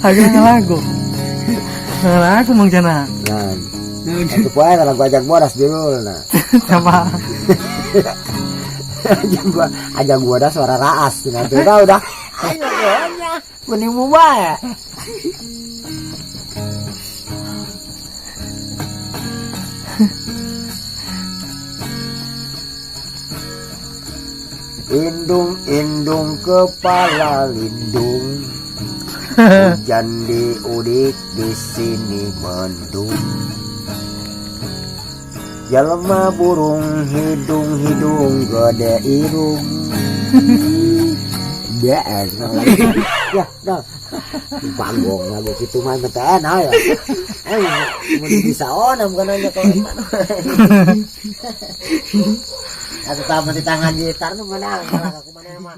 Agak ngelagu. Ngelagu mang jana. Nah, itu poe kalau gua ajak bodas dulu nah. Sama. ajak gua dah suara raas nanti udah. Ayo gonya, menimu bae. Indung kepala lindung, hujan diudik di sini mendung. Jalma burung hidung gede irung. Dia enak lagi. Ya, dah. Banggong lagu gitu mah mata enak ya. Mau bisa onam bukan aja kalau mana. Atau tamat di tangan gitar tuh mana aku mana mah.